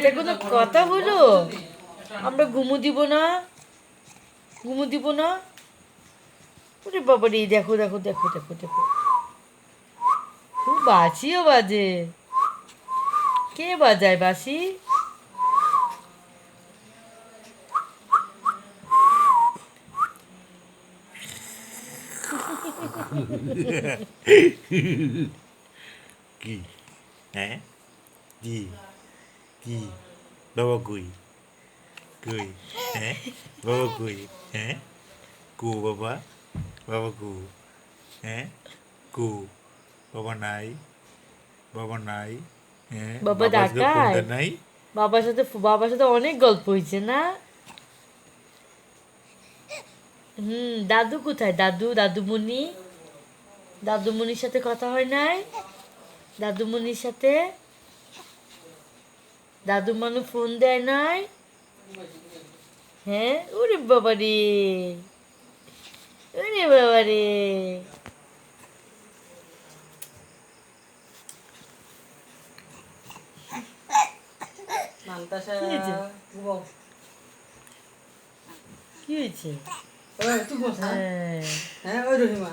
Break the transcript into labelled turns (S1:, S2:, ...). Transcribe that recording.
S1: এটা কোনো কথা হলো? আমরা ঘুমু দিব না, ঘুমু দিব না। ওরে বাবা রে, দেখো দেখো দেখো দেখো দেখো, খুব বাঁশিও বাজে। কে বাজায় বাঁশি?
S2: কি? হ্যাঁ, কি? কি? বাবা কই? কই? হ্যাঁ, বাবা কই? হ্যাঁ, কো বাবা? বাবা কো? হ্যাঁ, কো? বাবা নাই, বাবা নাই। হ্যাঁ,
S1: বাবা
S2: বাবার সাথে
S1: ঢাকায়?
S2: ফোনটা নাই।
S1: বাবার সাথে অনেক গল্প হয়েছে না? দাদু কোথায়? দাদু, দাদুমণি? দাদুমণির সাথে কথা হয় নাই? দাদুমণির সাথে? দাদু মানু ফোন দেয় নাই? হ্যাঁ, ওরে বাবা রে, ওরে বাবা রে।
S3: নালতাসা
S1: কি হয়েছে?
S3: ঘুমাও।
S1: কি হয়েছে?
S3: তুই ঘুমাস না?
S1: হ্যাঁ,
S3: হ্যাঁ ওই রহিমা